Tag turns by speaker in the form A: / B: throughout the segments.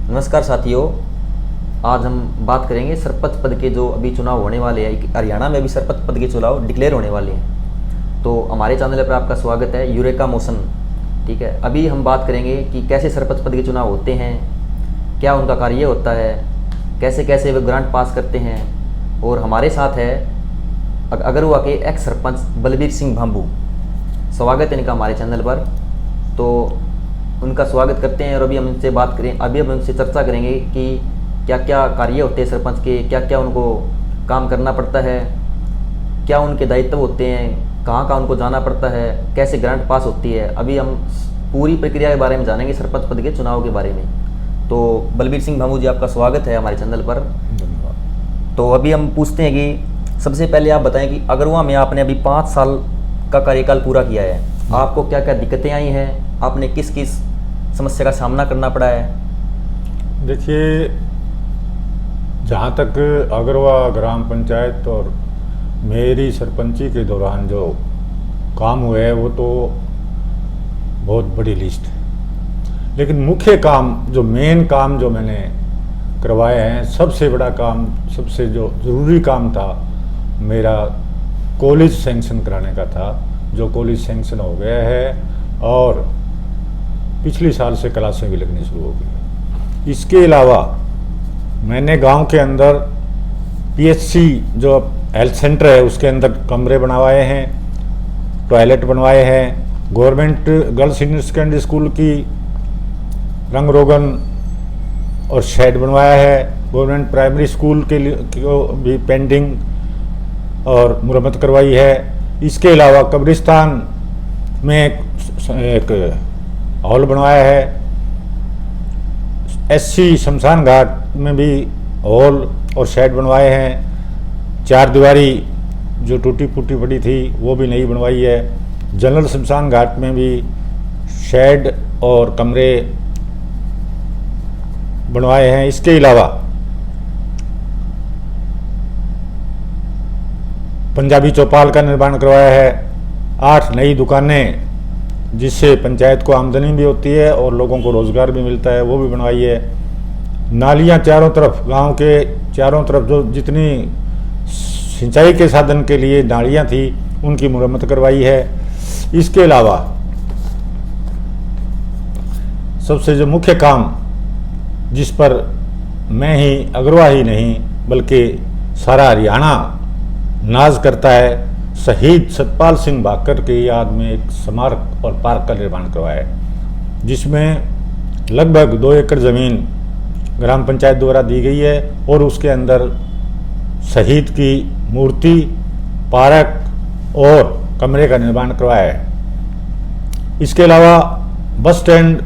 A: नमस्कार साथियों। आज हम बात करेंगे सरपंच पद के जो अभी चुनाव होने वाले हैं। हरियाणा में भी सरपंच पद के चुनाव डिक्लेयर होने वाले हैं। तो हमारे चैनल पर आपका स्वागत है, यूरेका मोशन। ठीक है, अभी हम बात करेंगे कि कैसे सरपंच पद के चुनाव होते हैं, क्या उनका कार्य होता है, कैसे कैसे वे ग्रांट पास करते हैं। और हमारे साथ है अगरवा के एक्स सरपंच बलबीर सिंह भांबू। स्वागत है इनका हमारे चैनल पर। तो उनका स्वागत करते हैं और अभी हम उनसे बात करें, अभी हम उनसे चर्चा करेंगे कि क्या क्या कार्य होते हैं सरपंच के, क्या क्या उनको काम करना पड़ता है, क्या उनके दायित्व होते हैं, कहाँ कहाँ उनको जाना पड़ता है, कैसे ग्रांट पास होती है। अभी हम पूरी प्रक्रिया के बारे में जानेंगे, सरपंच पद के चुनाव के बारे में। तो बलबीर सिंह भांबू जी, आपका स्वागत है हमारे चैनल पर।
B: धन्यवाद।
A: तो अभी हम पूछते हैं कि सबसे पहले आप बताएं कि अगरवा में आपने अभी 5 साल का कार्यकाल पूरा किया है, आपको क्या क्या दिक्कतें आई हैं, आपने किस किस समस्या का सामना करना पड़ा है।
B: देखिए, जहाँ तक अगरवा ग्राम पंचायत और मेरी सरपंची के दौरान जो काम हुए हैं वो तो बहुत बड़ी लिस्ट है, लेकिन मुख्य काम जो मेन काम जो मैंने करवाए हैं, सबसे बड़ा काम, सबसे जो ज़रूरी काम था मेरा कॉलेज सैंक्शन कराने का था, जो कॉलेज सैंक्शन हो गया है और पिछले साल से क्लासें भी लगनी शुरू हो गई। इसके अलावा मैंने गांव के अंदर पीएचसी जो हेल्थ सेंटर है उसके अंदर कमरे बनवाए हैं, टॉयलेट बनवाए हैं, government girls senior secondary school की रंग रोगन और शेड बनवाया है, गवर्नमेंट प्राइमरी स्कूल के लिए को भी पेंटिंग और मुरम्मत करवाई है। इसके अलावा कब्रिस्तान में एक हॉल बनवाया है, एससी शमशान घाट में भी हॉल और शेड बनवाए हैं, 4 दीवारी जो टूटी फूटी पड़ी थी वो भी नई बनवाई है, जनरल शमशान घाट में भी शेड और कमरे बनवाए हैं। इसके अलावा पंजाबी चौपाल का निर्माण करवाया है, 8 नई दुकानें जिससे पंचायत को आमदनी भी होती है और लोगों को रोज़गार भी मिलता है वो भी बनवाई है। नालियाँ चारों तरफ, गांव के चारों तरफ जो जितनी सिंचाई के साधन के लिए नालियाँ थी उनकी मुरम्मत करवाई है। इसके अलावा सबसे जो मुख्य काम जिस पर मैं ही अगरवा ही नहीं बल्कि सारा हरियाणा नाज करता है, शहीद सतपाल सिंह भाकर की याद में एक स्मारक और पार्क का निर्माण करवाया है, जिसमें लगभग 2 एकड़ ज़मीन ग्राम पंचायत द्वारा दी गई है और उसके अंदर शहीद की मूर्ति, पार्क और कमरे का निर्माण करवाया है। इसके अलावा बस स्टैंड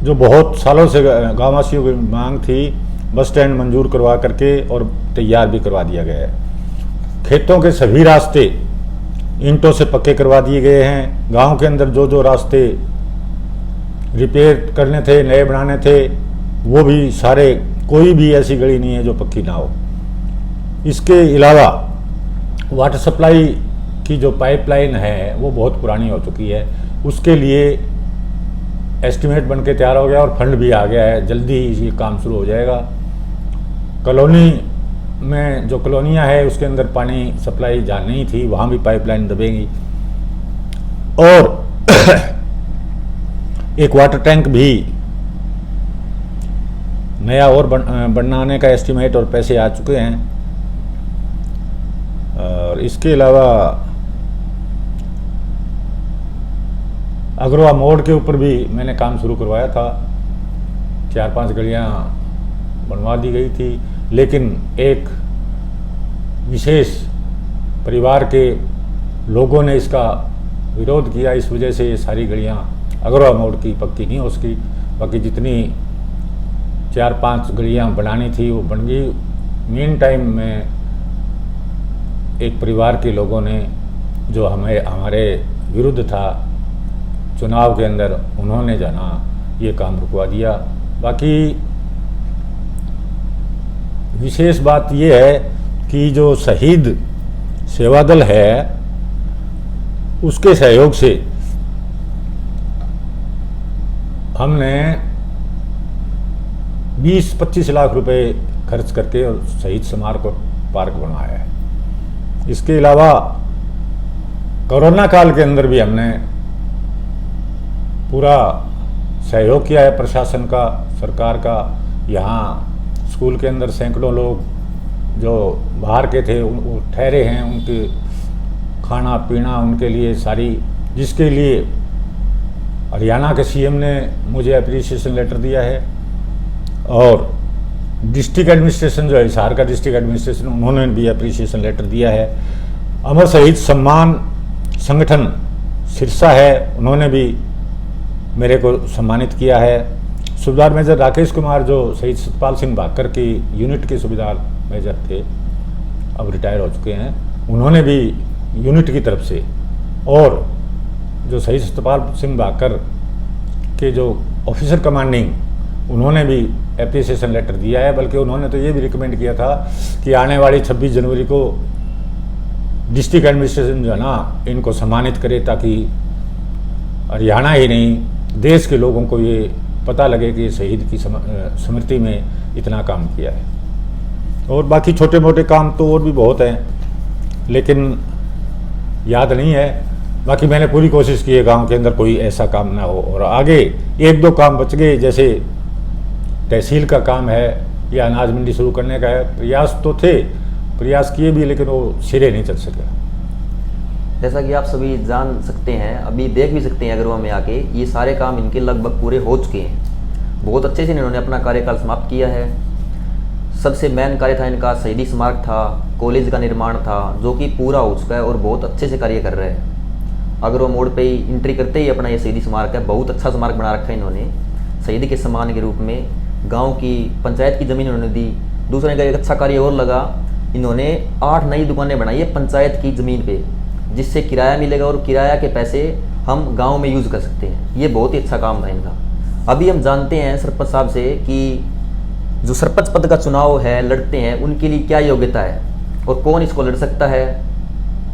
B: जो बहुत सालों से गाँववासियों की मांग थी, बस स्टैंड मंजूर करवा करके और तैयार भी करवा दिया गया है। खेतों के सभी रास्ते ईंटों से पक्के करवा दिए गए हैं। गांव के अंदर जो जो रास्ते रिपेयर करने थे, नए बनाने थे, वो भी सारे, कोई भी ऐसी गली नहीं है जो पक्की ना हो। इसके अलावा वाटर सप्लाई की जो पाइपलाइन है वो बहुत पुरानी हो चुकी है, उसके लिए एस्टीमेट बन के तैयार हो गया और फंड भी आ गया है, जल्दी ही ये काम शुरू हो जाएगा। कॉलोनी में जो कॉलोनियाँ है उसके अंदर पानी सप्लाई जहाँ नहीं थी वहाँ भी पाइपलाइन दबेगी और एक वाटर टैंक भी नया और बनाने का एस्टीमेट और पैसे आ चुके हैं। और इसके अलावा अगरवा मोड़ के ऊपर भी मैंने काम शुरू करवाया था, 4-5 गलियाँ बनवा दी गई थी, लेकिन एक विशेष परिवार के लोगों ने इसका विरोध किया, इस वजह से ये सारी गलियाँ अगरवा मोड़ की पक्की नहीं हो सकी। बाकी जितनी 4-5 गलियाँ बनानी थी वो बन गई। मीन टाइम में एक परिवार के लोगों ने जो हमारे विरुद्ध था चुनाव के अंदर, उन्होंने जाना ये काम रुकवा दिया। बाकी विशेष बात ये है कि जो शहीद सेवादल है उसके सहयोग से हमने 20-25 लाख रुपए खर्च करके और शहीद स्मारक पार्क बनवाया है। इसके अलावा कोरोना काल के अंदर भी हमने पूरा सहयोग किया है प्रशासन का, सरकार का। यहाँ स्कूल के अंदर सैकड़ों लोग जो बाहर के थे वो ठहरे हैं, उनके खाना पीना उनके लिए सारी, जिसके लिए हरियाणा के सीएम ने मुझे अप्रिसिएशन लेटर दिया है। और डिस्ट्रिक्ट एडमिनिस्ट्रेशन जो है, हिसार का डिस्ट्रिक्ट एडमिनिस्ट्रेशन, उन्होंने भी अप्रिसिएशन लेटर दिया है। अमर शहीद सम्मान संगठन सिरसा है, उन्होंने भी मेरे को सम्मानित किया है। सूबेदार मेजर राकेश कुमार जो शहीद सतपाल सिंह भाकर की यूनिट के सूबेदार मेजर थे, अब रिटायर हो चुके हैं, उन्होंने भी यूनिट की तरफ से, और जो शहीद सतपाल सिंह भाकर के जो ऑफिसर कमांडिंग, उन्होंने भी एप्रिसिएशन लेटर दिया है। बल्कि उन्होंने तो ये भी रिकमेंड किया था कि आने वाली 26 जनवरी को डिस्ट्रिक्ट एडमिनिस्ट्रेशन जो है ना, इनको सम्मानित करे, ताकि हरियाणा ही नहीं देश के लोगों को ये पता लगे कि शहीद की स्मृति में इतना काम किया है। और बाकी छोटे मोटे काम तो और भी बहुत हैं, लेकिन याद नहीं है। बाकी मैंने पूरी कोशिश की है गांव के अंदर कोई ऐसा काम ना हो। और आगे 1-2 काम बच गए, जैसे तहसील का काम है या अनाज मंडी शुरू करने का है। प्रयास तो थे, प्रयास किए भी, लेकिन वो सिरे नहीं चल सके।
A: जैसा कि आप सभी जान सकते हैं, अभी देख भी सकते हैं अगरवा में आके, ये सारे काम इनके लगभग पूरे हो चुके हैं। बहुत अच्छे से इन्होंने अपना कार्यकाल समाप्त किया है। सबसे मेन कार्य था इनका शहीदी स्मारक था, कॉलेज का निर्माण था, जो कि पूरा हो चुका है और बहुत अच्छे से कार्य कर रहे हैं। अगरवा मोड़ पे ही एंट्री करते ही अपना ये शहीदी स्मारक है, बहुत अच्छा स्मारक बना रखा है इन्होंने। शहीद के सम्मान के रूप में गाँव की पंचायत की ज़मीन इन्होंने दी। दूसरे का एक अच्छा कार्य और लगा, इन्होंने 8 नई दुकानें बनाई है पंचायत की ज़मीन पे, जिससे किराया मिलेगा और किराया के पैसे हम गांव में यूज़ कर सकते हैं। ये बहुत ही अच्छा काम था इनका। अभी हम जानते हैं सरपंच साहब से कि जो सरपंच पद का चुनाव है लड़ते हैं, उनके लिए क्या योग्यता है और कौन इसको लड़ सकता है,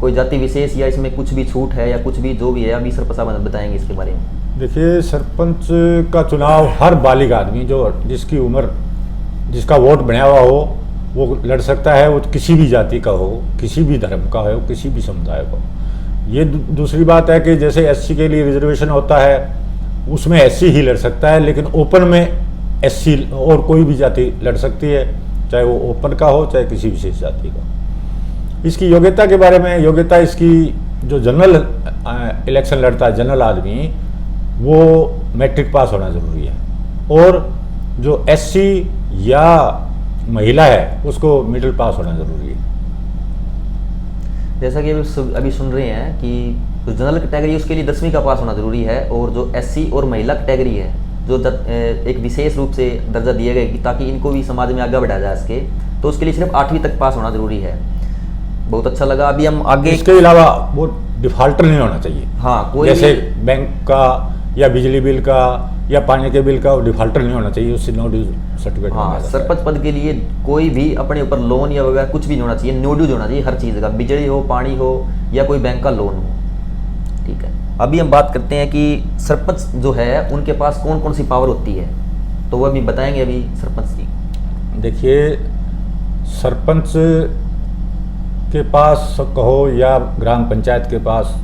A: कोई जाति विशेष या इसमें कुछ भी छूट है या कुछ भी जो भी है, अभी सरपंच साहब बताएंगे इसके बारे में।
B: देखिए, सरपंच का चुनाव हर बालिग आदमी जो जिसकी उम्र, जिसका वोट बना हुआ हो, वो लड़ सकता है। वो किसी भी जाति का हो, किसी भी धर्म का हो, किसी भी समुदाय का हो। ये दूसरी बात है कि जैसे एससी के लिए रिजर्वेशन होता है, उसमें एससी ही लड़ सकता है, लेकिन ओपन में एससी और कोई भी जाति लड़ सकती है, चाहे वो ओपन का हो चाहे किसी विशेष जाति का। इसकी योग्यता के बारे में, योग्यता इसकी, जो जनरल इलेक्शन लड़ता है जनरल आदमी, वो मैट्रिक पास होना ज़रूरी है। और जो एससी या महिला है उसको मिडिल पास होना ज़रूरी है।
A: जैसा कि अभी सुन रहे हैं कि जो जनरल कैटेगरी है उसके लिए 10वीं का पास होना ज़रूरी है, और जो एससी और महिला कैटेगरी है जो एक विशेष रूप से दर्जा दिया गया कि ताकि इनको भी समाज में आगे बढ़ाया जा सके, तो उसके लिए सिर्फ 8वीं तक पास होना ज़रूरी है। बहुत अच्छा लगा। अभी हम आगे,
B: इसके अलावा वो डिफॉल्टर नहीं होना चाहिए।
A: हाँ, कोई
B: जैसे बैंक का या बिजली बिल का या पानी के बिल का डिफॉल्टर नहीं होना चाहिए, उससे नो ड्यू सर्टिफिकेट।
A: हाँ, सरपंच पद के लिए कोई भी अपने ऊपर लोन या वगैरह कुछ भी नहीं होना चाहिए, नो ड्यूज होना चाहिए हर चीज़ का, बिजली हो, पानी हो या कोई बैंक का लोन हो। ठीक है, अभी हम बात करते हैं कि सरपंच जो है उनके पास कौन कौन सी पावर होती है, तो वो अभी बताएंगे अभी सरपंच जी।
B: देखिए, सरपंच के पास कहो या ग्राम पंचायत के पास,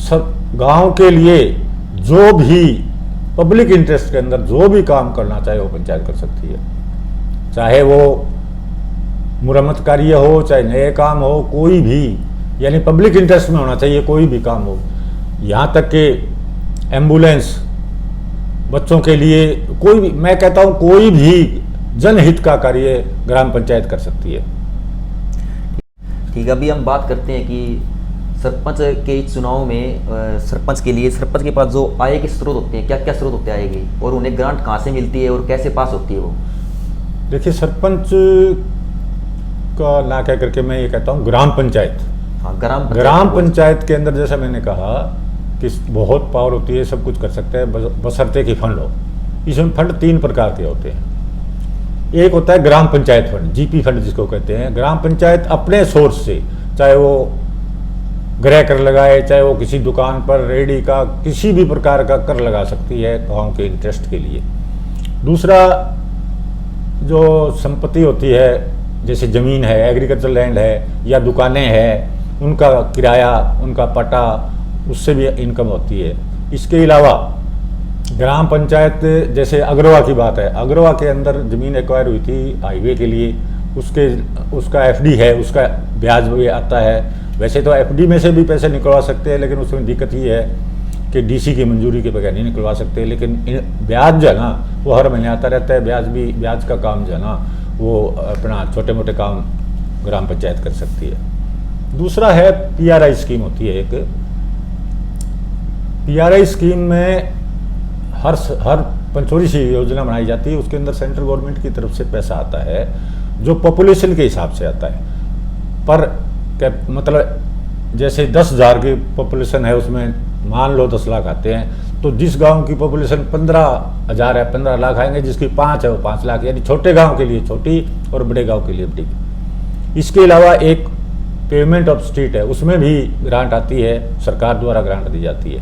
B: सब गांव के लिए जो भी पब्लिक इंटरेस्ट के अंदर जो भी काम करना चाहे वो पंचायत कर सकती है। चाहे वो मुरम्मत कार्य हो, चाहे नए काम हो, कोई भी, यानी पब्लिक इंटरेस्ट में होना चाहिए कोई भी काम हो। यहाँ तक कि एम्बुलेंस, बच्चों के लिए कोई भी, मैं कहता हूँ कोई भी जनहित का कार्य ग्राम पंचायत कर सकती है।
A: ठीक है, अभी हम बात करते हैं कि सरपंच के चुनाव में सरपंच के लिए, सरपंच के पास जो आय के स्रोत होते हैं, क्या क्या स्रोत होते हैं आय के, और उन्हें ग्रांट कहाँ से मिलती है और कैसे पास होती है वो?
B: देखिए, सरपंच का ना कह करके मैं ये कहता हूँ ग्राम पंचायत।
A: हाँ,
B: ग्राम पंचायत के अंदर जैसा मैंने कहा कि बहुत पावर होती है, सब कुछ कर सकते हैं बशर्ते कि फंड हो। इसमें फंड 3 प्रकार के होते हैं। एक होता है ग्राम पंचायत फंड, जीपी फंड जिसको कहते हैं। ग्राम पंचायत अपने सोर्स से, चाहे वो गृह कर लगाए, चाहे वो किसी दुकान पर रेडी का किसी भी प्रकार का कर लगा सकती है गांव के इंटरेस्ट के लिए। दूसरा जो संपत्ति होती है, जैसे ज़मीन है, एग्रीकल्चर लैंड है या दुकानें हैं, उनका किराया, उनका पट्टा, उससे भी इनकम होती है। इसके अलावा ग्राम पंचायत, जैसे अग्रवा की बात है, अग्रवा के अंदर ज़मीन एक्वायर हुई थी हाईवे के लिए, उसका एफडी है, उसका ब्याज भी आता है। वैसे तो एफडी में से भी पैसे निकलवा सकते हैं, लेकिन उसमें दिक्कत ये है कि डीसी की मंजूरी के बगैर नहीं निकलवा सकते। लेकिन ब्याज जो है ना वो हर महीने आता रहता है। ब्याज का काम जो है ना वो अपना छोटे मोटे काम ग्राम पंचायत कर सकती है। दूसरा है पीआरआई स्कीम होती है एक। पीआरआई स्कीम में हर पंचोरी सी योजना बनाई जाती है, उसके अंदर सेंट्रल गवर्नमेंट की तरफ से पैसा आता है जो पॉपुलेशन के हिसाब से आता है। पर मतलब जैसे 10,000 की पॉपुलेशन है, उसमें मान लो 10 लाख आते हैं, तो जिस गांव की पॉपुलेशन 15,000 है, 15 लाख आएंगे, जिसकी 5 है वो 5 लाख, यानी छोटे गांव के लिए छोटी और बड़े गांव के लिए बड़ी। इसके अलावा एक पेमेंट ऑफ स्ट्रीट है, उसमें भी ग्रांट आती है, सरकार द्वारा ग्रांट दी जाती है।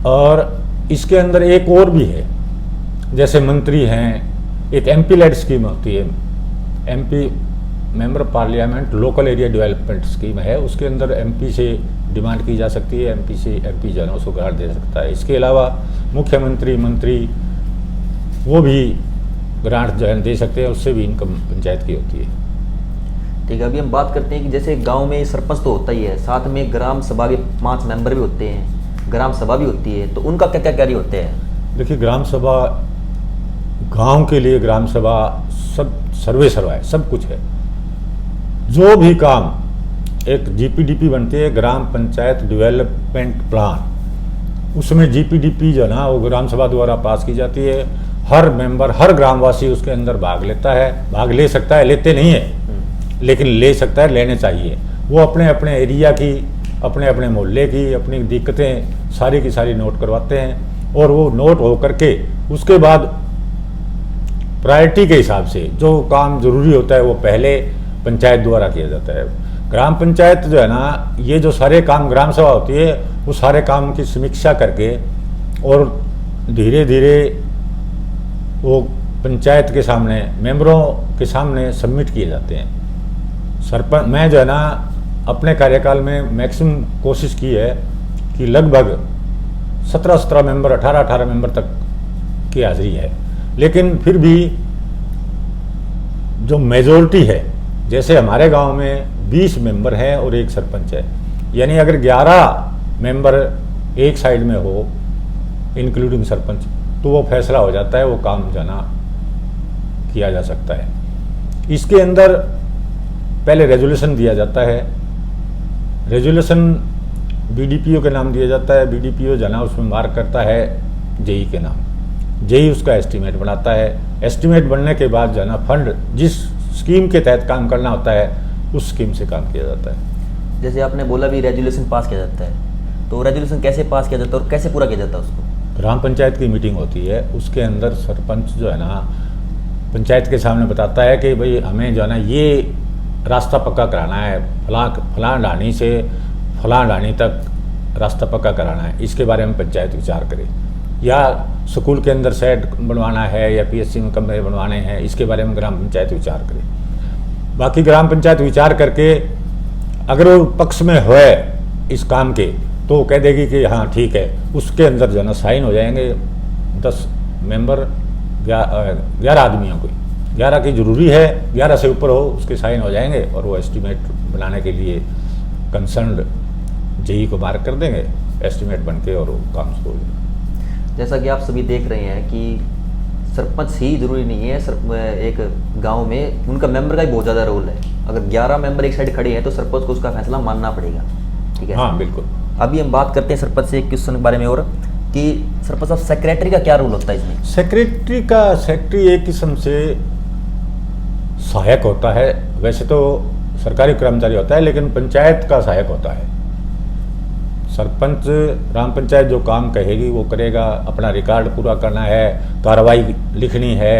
B: और इसके अंदर एक और भी है, जैसे मंत्री हैं, एक एमपी लेड स्कीम होती है, MP member of parliament local area development scheme है। उसके अंदर एमपी से डिमांड की जा सकती है, एमपी जो है ना उसको ग्रांट दे सकता है। इसके अलावा मुख्यमंत्री, मंत्री वो भी ग्रांट जो है दे सकते हैं, उससे भी इनकम पंचायत की होती है।
A: ठीक है, अभी हम बात करते हैं कि जैसे गांव में सरपंच तो होता ही है, साथ में ग्राम सभा के 5 मेंबर भी होते हैं, ग्राम सभा भी होती है, तो उनका क्या क्या कार्य होते हैं?
B: देखिए, ग्राम सभा गांव के लिए ग्राम सभा सब सर्वे सर्वा है, सब कुछ है। जो भी काम एक जीपीडीपी बनती है, ग्राम पंचायत डेवलपमेंट प्लान, उसमें जीपीडीपी जो है ना वो ग्राम सभा द्वारा पास की जाती है। हर मेंबर, हर ग्रामवासी उसके अंदर भाग लेता है, भाग ले सकता है, लेते नहीं है लेकिन ले सकता है, लेने चाहिए। वो अपने अपने एरिया की, अपने अपने मोहल्ले की अपनी दिक्कतें सारी की सारी नोट करवाते हैं, और वो नोट हो करके उसके बाद प्रायोरिटी के हिसाब से जो काम जरूरी होता है वो पहले पंचायत द्वारा किया जाता है। ग्राम पंचायत जो है ना, ये जो सारे काम ग्राम सभा होती है वो सारे काम की समीक्षा करके और धीरे धीरे वो पंचायत के सामने, मेंबरों के सामने सबमिट किए जाते हैं। सरपंच, मैं जो है ना अपने कार्यकाल में मैक्सिमम कोशिश की है कि लगभग 17 मेंबर, 18 मेंबर तक की हाजिरी है। लेकिन फिर भी जो मेजोरिटी है, जैसे हमारे गांव में 20 मेंबर हैं और एक सरपंच है, यानी अगर 11 मेंबर एक साइड में हो इंक्लूडिंग सरपंच, तो वो फैसला हो जाता है, वो काम जाना किया जा सकता है। इसके अंदर पहले रेजोल्यूशन दिया जाता है, रेजोल्यूशन बीडीपीओ के नाम दिया जाता है, बीडीपीओ जाना उसमें मार्क करता है जेई के नाम, जेई उसका एस्टीमेट बनाता है। एस्टीमेट बनने के बाद जाना फंड जिस स्कीम के तहत काम करना होता है उस स्कीम से काम किया जाता है।
A: जैसे आपने बोला भी रेजोल्यूशन पास किया जाता है, तो रेजोल्यूशन कैसे पास किया जाता है और कैसे पूरा किया जाता है उसको?
B: ग्राम पंचायत की मीटिंग होती है, उसके अंदर सरपंच जो है ना पंचायत के सामने बताता है कि भाई हमें जो है ना ये रास्ता पक्का कराना है, फलां ढाणी से फलां ढाणी तक रास्ता पक्का कराना है, इसके बारे में पंचायत विचार करे। या स्कूल के अंदर शेड बनवाना है या पीएससी में कमरे बनवाने हैं, इसके बारे में ग्राम पंचायत विचार करे। बाकी ग्राम पंचायत विचार करके अगर वो पक्ष में है इस काम के, तो वो कह देगी कि हाँ ठीक है, उसके अंदर जो है ना साइन हो जाएंगे 10 मेंबर, 11 आदमियों को, 11 की जरूरी है, 11 से ऊपर हो उसके साइन हो जाएंगे, और वो एस्टीमेट बनाने के लिए कंसर्न जेई को मार्क कर देंगे, एस्टीमेट बन के और वो काम शुरू हो जाएगा।
A: जैसा कि आप सभी देख रहे हैं कि सरपंच ही जरूरी नहीं है, एक गांव में उनका मेंबर का ही बहुत ज़्यादा रोल है। अगर 11 मेंबर एक साइड खड़े हैं तो सरपंच को उसका फैसला मानना पड़ेगा। ठीक है,
B: हाँ बिल्कुल।
A: अभी हम बात करते हैं सरपंच से एक क्वेश्चन के बारे में, और कि सरपंच साहब सेक्रेटरी का क्या रोल होता है इसमें?
B: सेक्रेटरी एक किस्म से सहायक होता है, वैसे तो सरकारी कर्मचारी होता है लेकिन पंचायत का सहायक होता है। सरपंच ग्राम पंचायत जो काम कहेगी वो करेगा, अपना रिकॉर्ड पूरा करना है, कार्रवाई लिखनी है,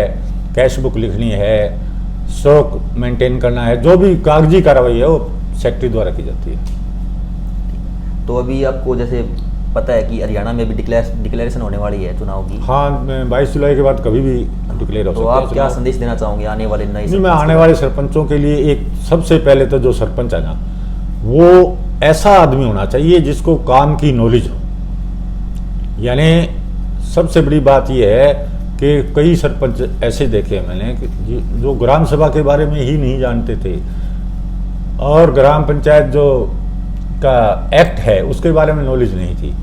B: कैश बुक लिखनी है, स्टॉक मेंटेन करना है, जो भी कागजी कार्रवाई है वो सेक्रेटरी द्वारा की जाती है।
A: तो अभी आपको जैसे पता है कि हरियाणा में भी डिक्लेरेशन होने वाली है चुनाव की।
B: हाँ, 22 जुलाई के बाद कभी भी डिक्लेयर हो
A: तो
B: सकता है
A: आप क्या
B: चुनाव।
A: संदेश देना चाहोगे आने वाले नए
B: नहीं, मैं
A: सरपंच
B: आने
A: को?
B: वाले सरपंचों के लिए एक सबसे पहले तो जो सरपंच है ना, वो ऐसा आदमी होना चाहिए जिसको काम की नॉलेज हो। यानी सबसे बड़ी बात यह है कि कई सरपंच ऐसे देखे हैं मैंने कि जो ग्राम सभा के बारे में ही नहीं जानते थे, और ग्राम पंचायत जो का एक्ट है उसके बारे में नॉलेज नहीं थी।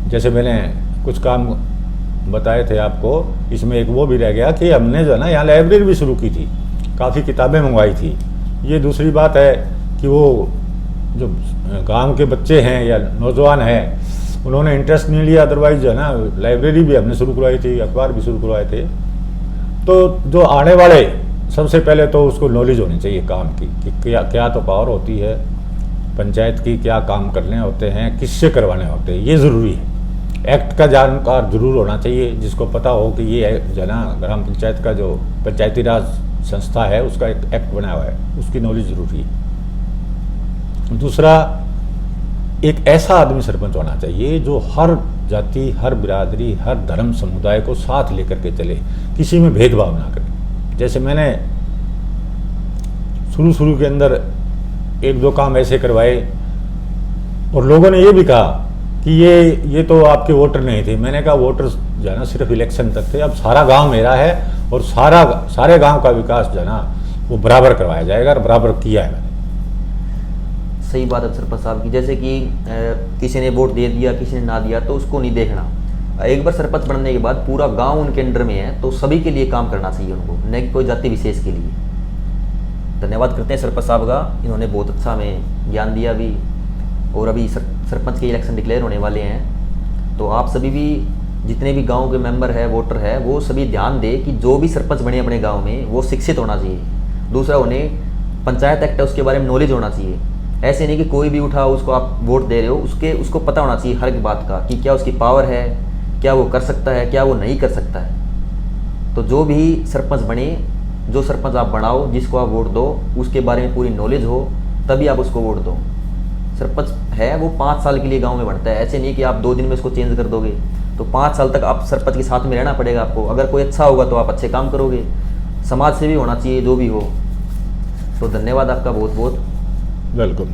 B: जैसे मैंने कुछ काम बताए थे आपको, इसमें एक वो भी रह गया कि हमने जो है ना यहाँ लाइब्रेरी भी शुरू की थी, काफ़ी किताबें मंगवाई थी। ये दूसरी बात है कि वो जो गांव के बच्चे हैं या नौजवान हैं, उन्होंने इंटरेस्ट नहीं लिया, अदरवाइज जो है ना लाइब्रेरी भी हमने शुरू करवाई थी, अखबार भी शुरू करवाए थे। तो जो आने वाले, सबसे पहले तो उसको नॉलेज होनी चाहिए काम की कि क्या क्या तो पावर होती है पंचायत की, क्या काम करने होते हैं, किससे करवाने होते हैं, ये ज़रूरी है। एक्ट का जानकार जरूर होना चाहिए, जिसको पता हो कि ये जो है ना ग्राम पंचायत का जो पंचायती राज संस्था है उसका एक एक्ट बना हुआ है, उसकी नॉलेज जरूरी है। दूसरा, एक ऐसा आदमी सरपंच होना चाहिए जो हर जाति, हर बिरादरी, हर धर्म समुदाय को साथ लेकर के चले, किसी में भेदभाव ना करे। जैसे मैंने शुरू के अंदर एक दो काम ऐसे करवाए और लोगों ने ये भी कहा कि ये तो आपके वोटर नहीं थे। मैंने कहा वोटर जो है ना सिर्फ इलेक्शन तक थे, अब सारा गांव मेरा है और सारे गांव का विकास जो है ना वो बराबर करवाया जाएगा, और बराबर किया है मैंने।
A: सही बात है सरपंच साहब की। जैसे कि किसी ने वोट दे दिया, किसी ने ना दिया, तो उसको नहीं देखना। एक बार सरपंच बनने के बाद पूरा गांव उनके अंडर में है, तो सभी के लिए काम करना चाहिए उनको, न कि कोई जाति विशेष के लिए। धन्यवाद करते हैं सरपंच साहब का, इन्होंने बहुत अच्छा हमें ज्ञान दिया भी। और अभी सरपंच के इलेक्शन डिक्लेयर होने वाले हैं, तो आप सभी भी जितने भी गांव के मेंबर है, वोटर है, वो सभी ध्यान दें कि जो भी सरपंच बने अपने गांव में वो शिक्षित होना चाहिए। दूसरा, उन्हें पंचायत एक्ट है उसके बारे में नॉलेज होना चाहिए। ऐसे नहीं कि कोई भी उठा उसको आप वोट दे रहे हो, उसको पता होना चाहिए हर एक बात का कि क्या उसकी पावर है, क्या वो कर सकता है, क्या वो नहीं कर सकता है। तो जो भी सरपंच बने, जो सरपंच आप बनाओ, जिसको आप वोट दो, उसके बारे में पूरी नॉलेज हो, तभी आप उसको वोट दो। सरपंच है वो 5 साल के लिए गांव में बनता है, ऐसे नहीं कि आप 2 दिन में इसको चेंज कर दोगे। तो 5 साल तक आप सरपंच के साथ में रहना पड़ेगा आपको। अगर कोई अच्छा होगा तो आप अच्छे काम करोगे, समाज सेवी होना चाहिए जो भी हो। तो धन्यवाद आपका बहुत बहुत।
B: वेलकम।